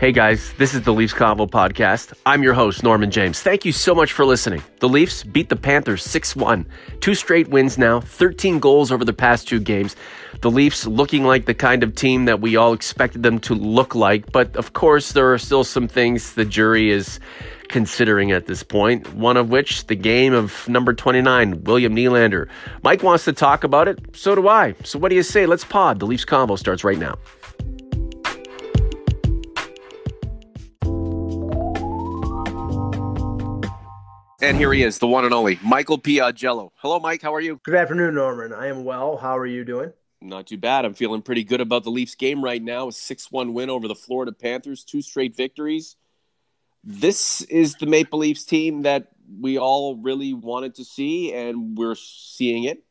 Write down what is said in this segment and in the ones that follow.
Hey guys, this is the Leafs Convo podcast. I'm your host, Norman James. Thank you so much for listening. The Leafs beat the Panthers 6-1. 2 straight wins now, 13 goals over the past 2 games. The Leafs looking like the kind of team that we all expected them to look like, but of course there are still some things the jury is considering at this point, one of which the game of number 29, William Nylander. Mike wants to talk about it, so do I. So what do you say? Let's pod. The Leafs Convo starts right now. And here he is, the one and only Michael Piagello. Hello, Mike. How are you? Good afternoon, Norman. I am well. How are you doing? Not too bad. I'm feeling pretty good about the Leafs game right now. A 6-1 win over the Florida Panthers, 2 straight victories. This is the Maple Leafs team that we all really wanted to see, and we're seeing it.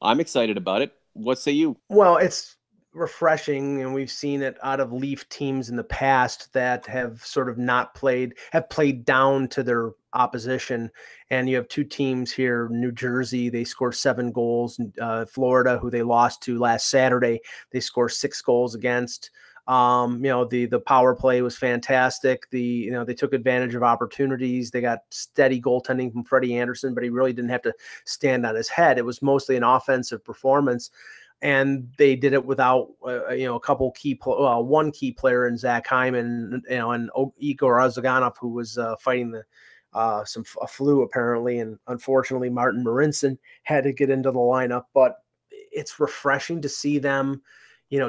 I'm excited about it. What say you? Well, it's refreshing, and we've seen it out of Leaf teams in the past that have sort of have played down to their opposition. And you have 2 teams here, New Jersey, they scored 7 goals. Florida, who they lost to last Saturday, they scored 6 goals against. The power play was fantastic. They took advantage of opportunities. They got steady goaltending from Freddie Anderson, but he really didn't have to stand on his head. It was mostly an offensive performance. And they did it without, a couple one key player in Zach Hyman, and Igor Ozhiganov, who was fighting a flu apparently, and unfortunately Martin Marincin had to get into the lineup. But it's refreshing to see them,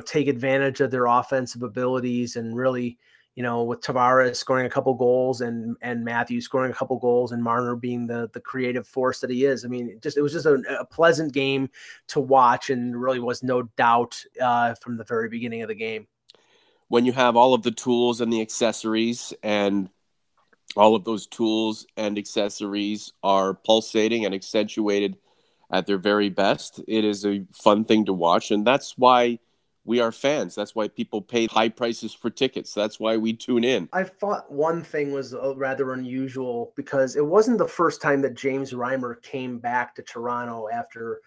take advantage of their offensive abilities and really, with Tavares scoring a couple goals and Matthews scoring a couple goals and Marner being the creative force that he is. I mean, it was just a pleasant game to watch, and really was no doubt from the very beginning of the game. When you have all of the tools and the accessories, and all of those tools and accessories are pulsating and accentuated at their very best, it is a fun thing to watch, and that's why we are fans. That's why people pay high prices for tickets. That's why we tune in. I thought one thing was rather unusual, because it wasn't the first time that James Reimer came back to Toronto after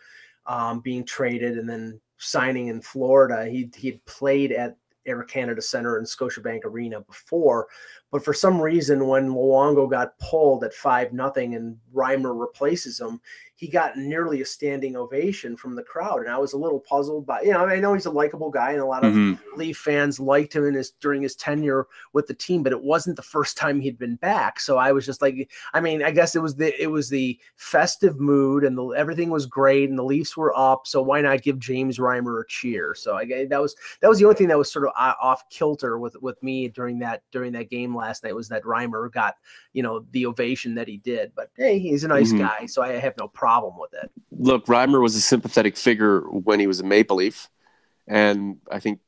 being traded and then signing in Florida. He'd played at Air Canada Centre and Scotiabank Arena before, but for some reason when Luongo got pulled at 5-0 and Reimer replaces him, he got nearly a standing ovation from the crowd. And I was a little puzzled by, I know he's a likable guy and a lot of Leaf fans liked him during his tenure with the team, but it wasn't the first time he'd been back. So I was just like, I guess it was the festive mood, and everything was great and the Leafs were up. So why not give James Reimer a cheer? So that was the only thing that was sort of off kilter with me during that game last night, was that Reimer got, the ovation that he did. But hey, he's a nice guy, so I have no problem with it. Look, Reimer was a sympathetic figure when he was a Maple Leaf, and I think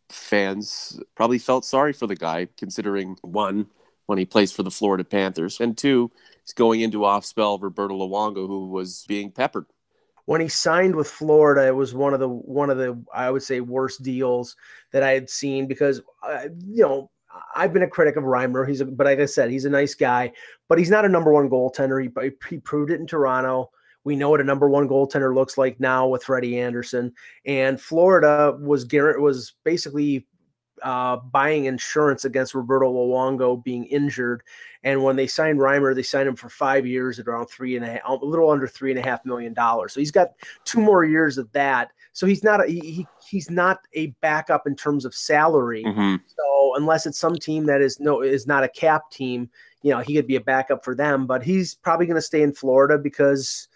fans probably felt sorry for the guy, considering, 1, when he plays for the Florida Panthers, and 2, he's going into off-spell Roberto Luongo, who was being peppered. When he signed with Florida, it was one of the I would say worst deals that I had seen, because I've been a critic of Reimer. But like I said, he's a nice guy, but he's not a number 1 goaltender. He proved it in Toronto. We know what a number 1 goaltender looks like now with Freddie Anderson. And Florida was basically buying insurance against Roberto Luongo being injured. And when they signed Reimer, they signed him for 5 years at around a little under $3.5 million. So he's got 2 more years of that. So he's not a backup in terms of salary. So unless it's some team that is not a cap team, he could be a backup for them. But he's probably going to stay in Florida because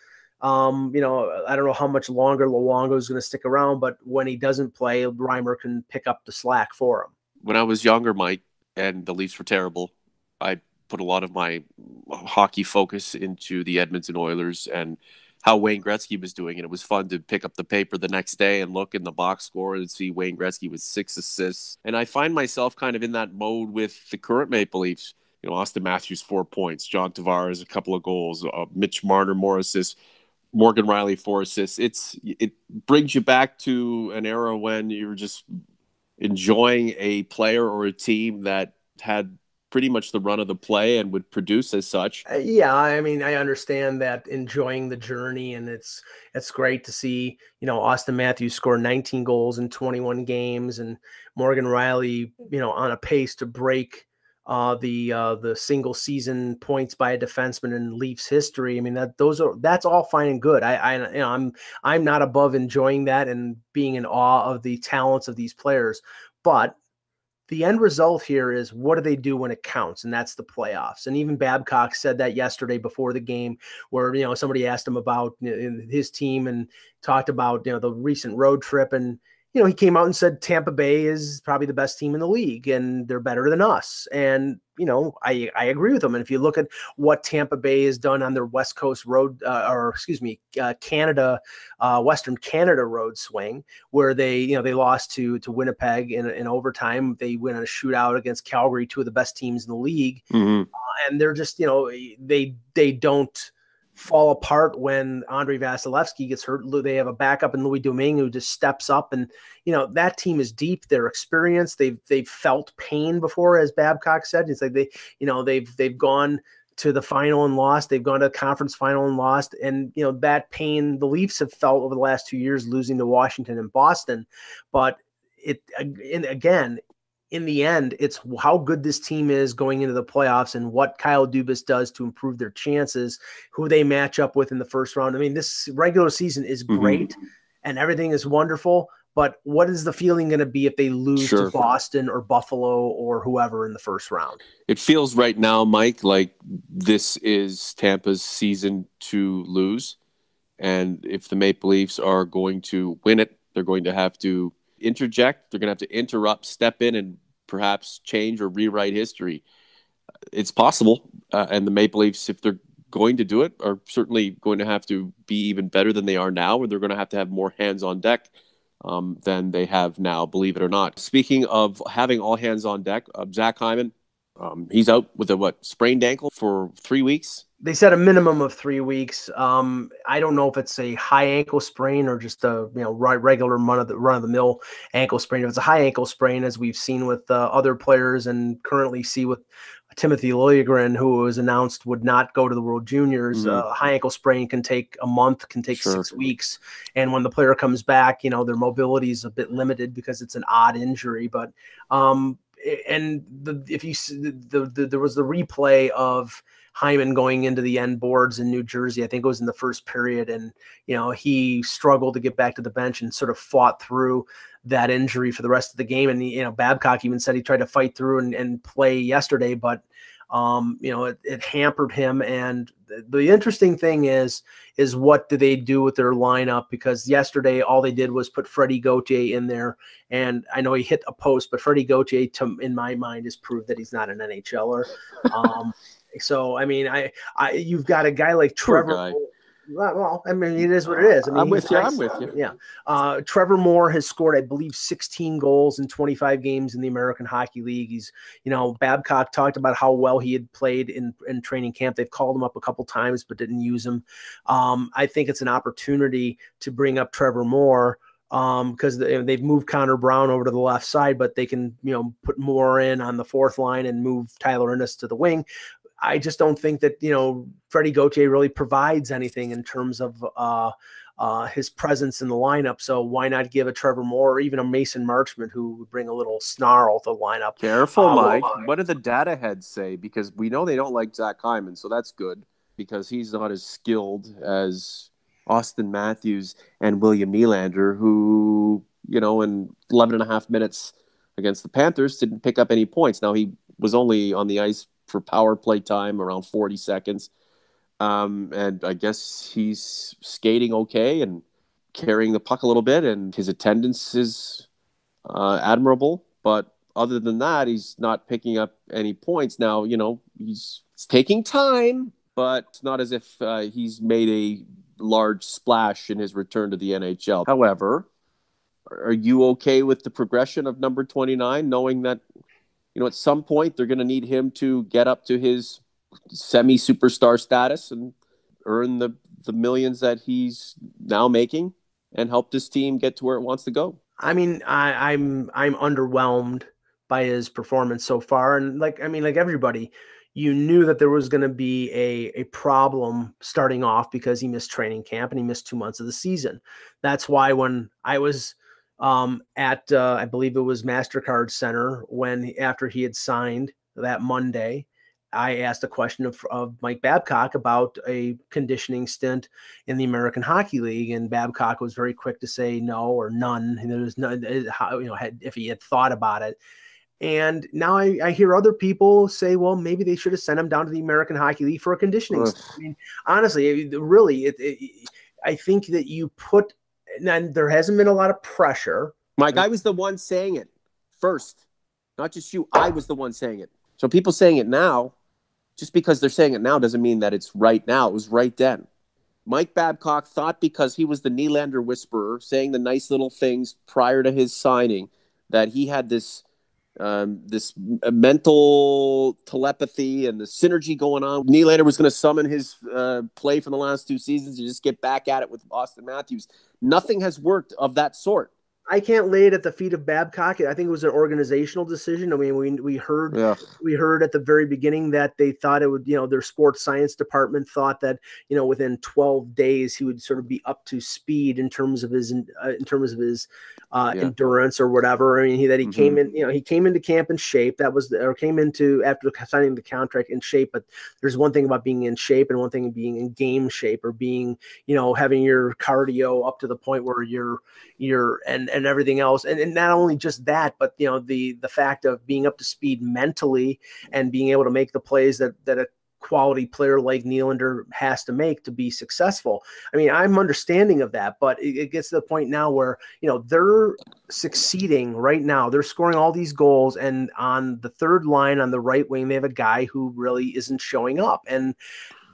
I don't know how much longer Luongo is going to stick around, but when he doesn't play, Reimer can pick up the slack for him. When I was younger, Mike, and the Leafs were terrible, I put a lot of my hockey focus into the Edmonton Oilers and how Wayne Gretzky was doing. And it was fun to pick up the paper the next day and look in the box score and see Wayne Gretzky with 6 assists. And I find myself kind of in that mode with the current Maple Leafs. Austin Matthews, 4 points, John Tavares, a couple of goals, Mitch Marner, more assists, Morgan Rielly, 4 assists. It brings you back to an era when you were just enjoying a player or a team that had pretty much the run of the play and would produce as such. Yeah, I mean, I understand that enjoying the journey, and it's great to see, Austin Matthews score 19 goals in 21 games, and Morgan Rielly, on a pace to break the single season points by a defenseman in Leafs history. I mean, that's all fine and good. I'm not above enjoying that and being in awe of the talents of these players, but the end result here is, what do they do when it counts? And that's the playoffs. And even Babcock said that yesterday before the game, where, somebody asked him about his team and talked about, the recent road trip. And, he came out and said Tampa Bay is probably the best team in the league and they're better than us. And, I agree with him. And if you look at what Tampa Bay has done on their West Coast road, Canada, Western Canada road swing, where they lost to Winnipeg in overtime. They went on a shootout against Calgary, two of the best teams in the league. Mm-hmm. And they're just, they don't fall apart when Andrei Vasilevsky gets hurt. They have a backup in Louis Domingue who just steps up, and that team is deep. They're experienced. They've felt pain before, as Babcock said. It's like they've gone to the final and lost. They've gone to the conference final and lost. And, that pain the Leafs have felt over the last 2 years, losing to Washington and Boston. But in the end, it's how good this team is going into the playoffs and what Kyle Dubas does to improve their chances, who they match up with in the first round. I mean, this regular season is great and everything is wonderful, but what is the feeling going to be if they lose to Boston or Buffalo or whoever in the first round? It feels right now, Mike, like this is Tampa's season to lose. And if the Maple Leafs are going to win it, they're going to have to interject. They're going to have to interrupt, step in, and perhaps change or rewrite history. It's possible. And the Maple Leafs, if they're going to do it, are certainly going to have to be even better than they are now, and they're going to have more hands on deck than they have now, believe it or not. Speaking of having all hands on deck, Zach Hyman, he's out with a sprained ankle for 3 weeks. They said a minimum of 3 weeks. I don't know if it's a high ankle sprain or just a regular run of the mill ankle sprain. If it's a high ankle sprain, as we've seen with other players and currently see with Timothy Liljegren, who was announced would not go to the World Juniors, high ankle sprain can take a month, can take 6 weeks, and when the player comes back, their mobility is a bit limited because it's an odd injury. But there was the replay of Hyman going into the end boards in New Jersey. I think it was in the first period. And, he struggled to get back to the bench and sort of fought through that injury for the rest of the game. And, Babcock even said he tried to fight through and play yesterday, but, it hampered him. And the interesting thing is what do they do with their lineup? Because yesterday, all they did was put Freddie Gauthier in there. And I know he hit a post, but Freddie Gauthier, in my mind, has proved that he's not an NHLer. So, I mean, you've got a guy like Trevor. Well, I mean, it is what it is. I mean, I'm with you. Yeah. Trevor Moore has scored, I believe, 16 goals in 25 games in the American Hockey League. He's, Babcock talked about how well he had played in training camp. They've called him up a couple times, but didn't use him. I think it's an opportunity to bring up Trevor Moore, because they've moved Connor Brown over to the left side, but they can, put Moore in on the fourth line and move Tyler Ennis to the wing. I just don't think that, Freddie Gauthier really provides anything in terms of his presence in the lineup. So why not give a Trevor Moore or even a Mason Marchment who would bring a little snarl to the lineup? Careful, Mike. What do the data heads say? Because we know they don't like Zach Hyman, so that's good because he's not as skilled as Austin Matthews and William Nylander, who, in 11 and a half minutes against the Panthers didn't pick up any points. Now, he was only on the ice for power play time, around 40 seconds. And I guess he's skating okay and carrying the puck a little bit, and his attendance is admirable. But other than that, he's not picking up any points. Now, it's taking time, but it's not as if he's made a large splash in his return to the NHL. However, are you okay with the progression of number 29, knowing that at some point they're going to need him to get up to his semi-superstar status and earn the millions that he's now making and help this team get to where it wants to go? I mean, I'm underwhelmed by his performance so far. And like, I mean, like everybody, you knew that there was going to be a problem starting off because he missed training camp and he missed 2 months of the season. That's why when I was at, I believe it was MasterCard Center, after he had signed that Monday, I asked a question of Mike Babcock about a conditioning stint in the American Hockey League, and Babcock was very quick to say no or none. And there was no, if he had thought about it. And now I hear other people say, well, maybe they should have sent him down to the American Hockey League for a conditioning stint. I mean, honestly, really, I think that you put, and there hasn't been a lot of pressure. Mike, I was the one saying it first, not just you. I was the one saying it. So people saying it now, just because they're saying it now doesn't mean that it's right now. It was right then. Mike Babcock thought because he was the Nylander whisperer, saying the nice little things prior to his signing, that he had this mental telepathy and the synergy going on. Nylander was going to summon his play from the last 2 seasons to just get back at it with Austin Matthews. Nothing has worked of that sort. I can't lay it at the feet of Babcock. I think it was an organizational decision. I mean, we heard at the very beginning that they thought it would, their sports science department thought that, within 12 days he would sort of be up to speed in terms of his endurance or whatever. I mean, he came in, he came into camp in shape. Came into after signing the contract in shape. But there's one thing about being in shape and one thing being in game shape, or being, having your cardio up to the point where you're and everything else. And not only just that, but the fact of being up to speed mentally and being able to make the plays that a quality player like Nylander has to make to be successful. I mean, I'm understanding of that, but it gets to the point now where, they're succeeding right now. They're scoring all these goals, and on the third line on the right wing, they have a guy who really isn't showing up. And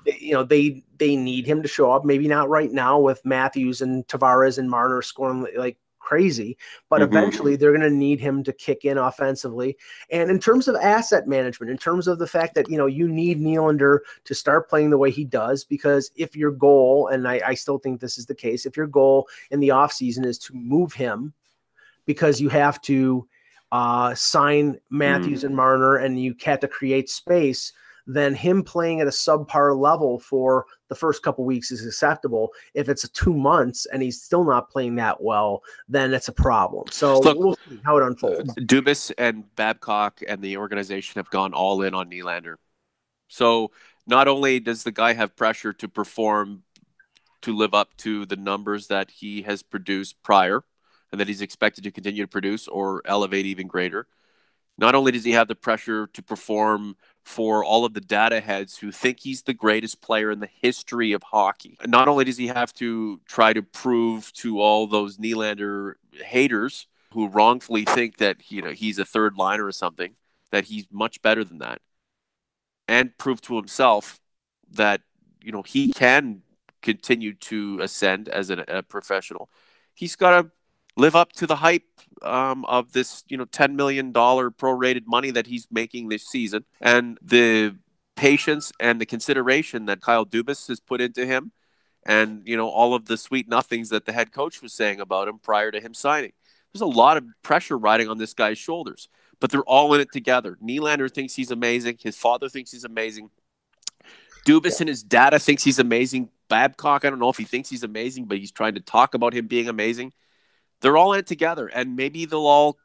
they need him to show up. Maybe not right now with Matthews and Tavares and Marner scoring like crazy, but eventually they're going to need him to kick in offensively. And in terms of asset management, in terms of the fact that, you need Nylander to start playing the way he does, because if your goal, and I still think this is the case, if your goal in the offseason is to move him because you have to sign Matthews and Marner and you have to create space, then him playing at a subpar level for the first couple weeks is acceptable. If it's 2 months and he's still not playing that well, then it's a problem. So look, we'll see how it unfolds. Dubas and Babcock and the organization have gone all in on Nylander. So not only does the guy have pressure to perform, to live up to the numbers that he has produced prior and that he's expected to continue to produce or elevate even greater, not only does he have the pressure to perform for all of the data heads who think he's the greatest player in the history of hockey, not only does he have to try to prove to all those Nylander haters who wrongfully think that he's a third liner or something, that he's much better than that, and prove to himself that he can continue to ascend as a professional. He's got to live up to the hype of this, $10 million prorated money that he's making this season, and the patience and the consideration that Kyle Dubas has put into him, and all of the sweet nothings that the head coach was saying about him prior to him signing. There's a lot of pressure riding on this guy's shoulders, but they're all in it together. Nylander thinks he's amazing. His father thinks he's amazing. Dubas and his data thinks he's amazing. Babcock, I don't know if he thinks he's amazing, but he's trying to talk about him being amazing. They're all in it together, and maybe it'll all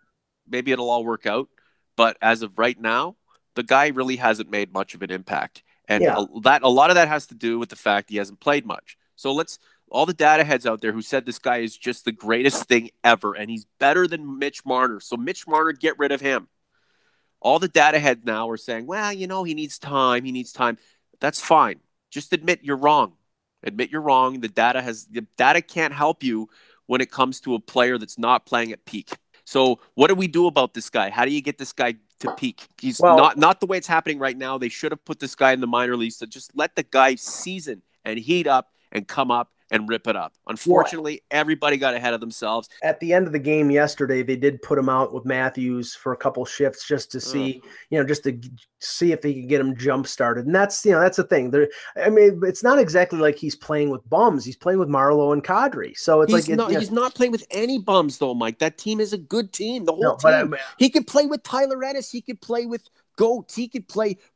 work out. But as of right now, the guy really hasn't made much of an impact, and a lot of that has to do with the fact he hasn't played much. So all the data heads out there who said this guy is just the greatest thing ever, and he's better than Mitch Marner. So Mitch Marner, get rid of him. All the data heads now are saying, well, he needs time. He needs time. That's fine. Just admit you're wrong. Admit you're wrong. The data can't help you when it comes to a player that's not playing at peak. So what do we do about this guy? How do you get this guy to peak? He's not the way it's happening right now. They should have put this guy in the minor leagues to just let the guy season and heat up and come up and rip it up. Well, Unfortunately, everybody got ahead of themselves. at the end of the game yesterday, they did put him out with Matthews for a couple shifts just to see, just to see if they could get him jump started. And that's the thing. I mean, it's not exactly like he's playing with bums. He's playing with Marlowe and Kadri. So it's He's not playing with any bums though, Mike. That team is a good team. The whole no, but team. He could play with Tyler Ennis. He could play with Goat. He could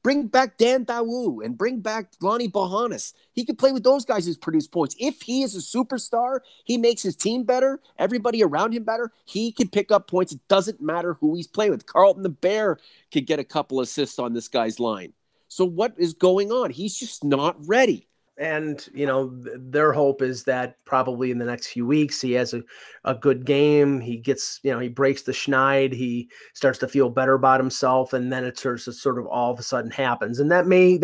bring back Dan Dawu and bring back Lonnie Bohannes. He could play with those guys who's produced points. If he is a superstar, he makes his team better, everybody around him better. He can pick up points. It doesn't matter who he's playing with. Carlton the Bear could get a couple assists on this guy's line. So what is going on? He's just not ready. And, their hope is that probably in the next few weeks, he has a good game. He gets, he breaks the schneid. He starts to feel better about himself. And then it sort of all of a sudden happens. And that may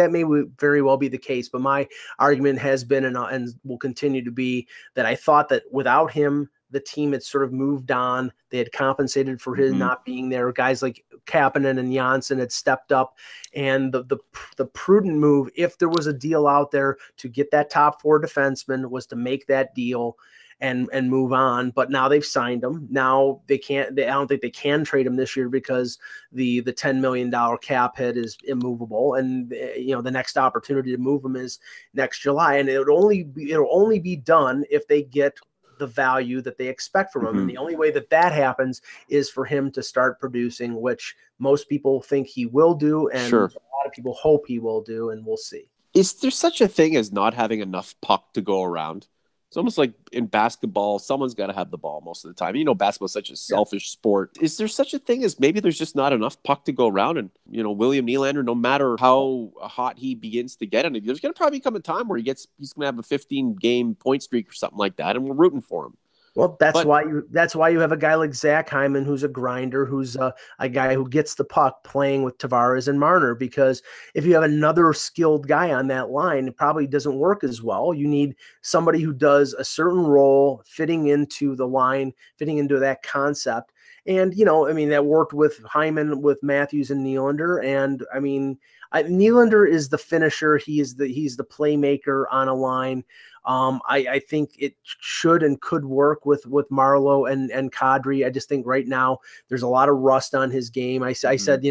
very well be the case. But my argument has been and will continue to be that I thought that without him, the team had sort of moved on. They had compensated for his not being there. Guys like Kapanen and Janssen had stepped up, and the prudent move, if there was a deal out there to get that top 4 defenseman, was to make that deal and move on. But now they've signed him. Now they can't. I don't think they can trade him this year because the $10 million cap hit is immovable, and the next opportunity to move him is next July, and it'll only be done if they get the value that they expect from him. And the only way that happens is for him to start producing, which most people think he will do. And a lot of people hope he will do, and we'll see. Is there such a thing as not having enough puck to go around? It's almost like in basketball, someone's got to have the ball most of the time. Basketball is such a selfish sport. Is there such a thing as maybe there's just not enough puck to go around? And, William Nylander, no matter how hot he begins to get, and there's going to probably come a time where he's going to have a 15-game point streak or something like that, and we're rooting for him. Well, that's why you have a guy like Zach Hyman, who's a grinder, who's a guy who gets the puck playing with Tavares and Marner, because if you have another skilled guy on that line, it probably doesn't work as well. You need somebody who does a certain role fitting into the line, fitting into that concept. And, that worked with Hyman, with Matthews and Nylander. And Nylander is the finisher. He's the playmaker on a line. I think it should and could work with Marlowe and Kadri. I just think right now there's a lot of rust on his game. I said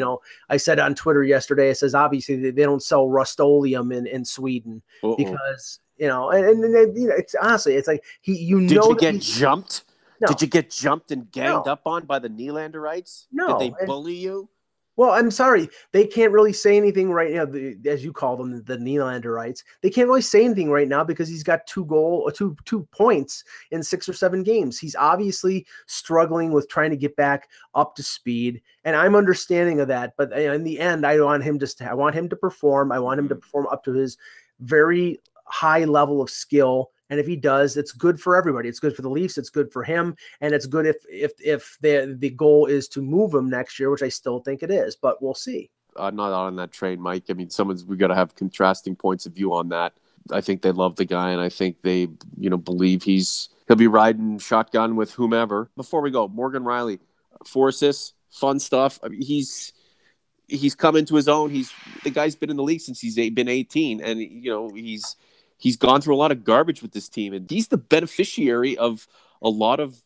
on Twitter yesterday, it says obviously they don't sell Rust-Oleum in Sweden because it's honestly, it's like Did you get jumped? No. Did you get jumped and ganged up on by the Nylanderites? No. Did they bully you? Well, I'm sorry. They can't really say anything right now, as you call them, the Nylanderites. They can't really say anything right now because he's got 2 points in 6 or 7 games. He's obviously struggling with trying to get back up to speed, and I'm understanding of that. But in the end, I want him to perform. I want him to perform up to his very high level of skill. And if he does, it's good for everybody. It's good for the Leafs. It's good for him. And it's good if the goal is to move him next year, which I still think it is, but we'll see. I'm not on that train, Mike. We got to have contrasting points of view on that. I think they love the guy, and I think they, believe he'll be riding shotgun with whomever. Before we go, Morgan Rielly, 4 assists, fun stuff. He's come into his own. The guy's been in the league since he's been 18, and he's gone through a lot of garbage with this team, and he's the beneficiary of a lot of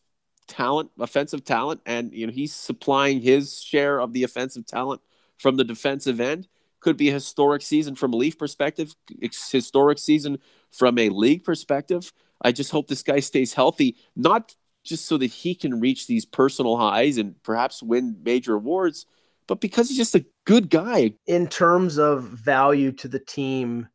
talent, offensive talent, and he's supplying his share of the offensive talent from the defensive end. Could be a historic season from a Leaf perspective, historic season from a league perspective. I just hope this guy stays healthy, not just so that he can reach these personal highs and perhaps win major awards, but because he's just a good guy. In terms of value to the team,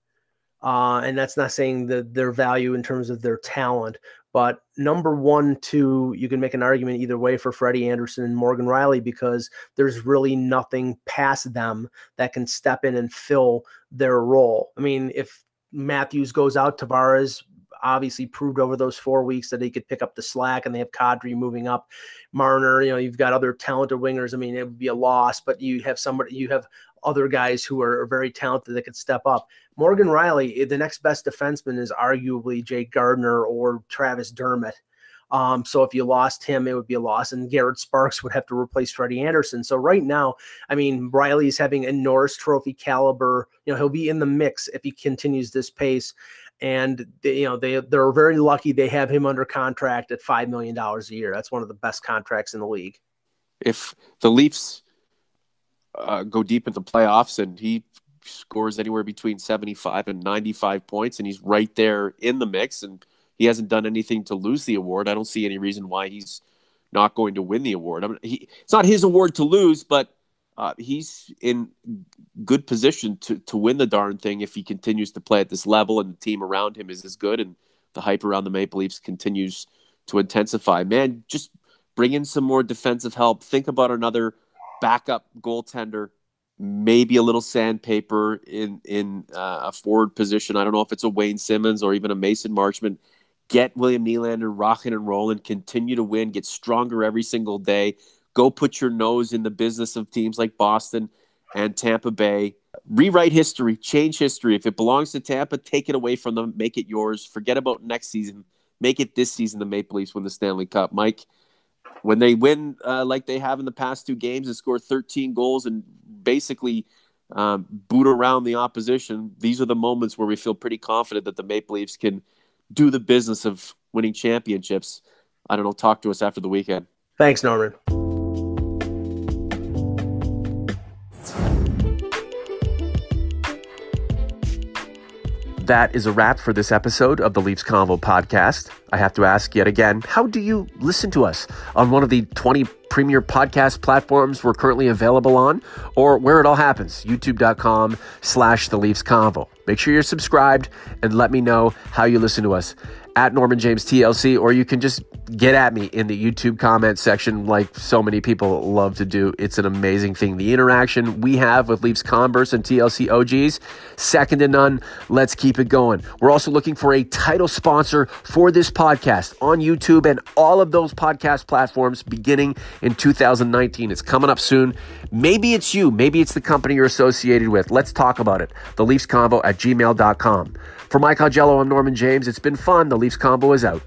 and that's not saying their value in terms of their talent, but number 1, 2, you can make an argument either way for Freddie Anderson and Morgan Rielly because there's really nothing past them that can step in and fill their role. If Matthews goes out, Tavares obviously proved over those 4 weeks that he could pick up the slack, and they have Kadri moving up. Marner, you've got other talented wingers. It would be a loss, but you have other guys who are very talented that could step up. Morgan Rielly, the next best defenseman is arguably Jake Gardiner or Travis Dermott. So if you lost him, it would be a loss, and Garrett Sparks would have to replace Freddie Anderson. So right now, Rielly's having a Norris Trophy caliber. He'll be in the mix if he continues this pace. And they're very lucky they have him under contract at $5 million a year. That's one of the best contracts in the league. If the Leafs go deep into playoffs and he scores anywhere between 75 and 95 points and he's right there in the mix and he hasn't done anything to lose the award, I don't see any reason why he's not going to win the award. I mean, it's not his award to lose, but he's in good position to win the darn thing if he continues to play at this level and the team around him is as good and the hype around the Maple Leafs continues to intensify. Man, just bring in some more defensive help. Think about another backup goaltender, maybe a little sandpaper in a forward position. I don't know if it's a Wayne Simmons or even a Mason Marchment. Get William Nylander rocking and rolling, continue to win, get stronger every single day. Go put your nose in the business of teams like Boston and Tampa Bay. Rewrite history, change history. If it belongs to Tampa, take it away from them, make it yours. Forget about next season. Make it this season the Maple Leafs win the Stanley Cup. Mike, when they win like they have in the past 2 games and score 13 goals and basically boot around the opposition, these are the moments where we feel pretty confident that the Maple Leafs can do the business of winning championships. I don't know, talk to us after the weekend. Thanks, Norman. That is a wrap for this episode of the Leafs Convo podcast. I have to ask yet again, how do you listen to us? On one of the 20 premier podcast platforms we're currently available on, or where it all happens, youtube.com/the Leafs Convo. Make sure you're subscribed and let me know how you listen to us at Norman James TLC, or you can just get at me in the YouTube comment section like so many people love to do. It's an amazing thing. The interaction we have with Leafs Converse and TLC OGs, second to none. Let's keep it going. We're also looking for a title sponsor for this podcast on YouTube and all of those podcast platforms beginning in 2019. It's coming up soon. Maybe it's you. Maybe it's the company you're associated with. Let's talk about it. TheLeafsConvo@gmail.com. For Mike Augello, I'm Norman James. It's been fun. The Leafs Convo is out.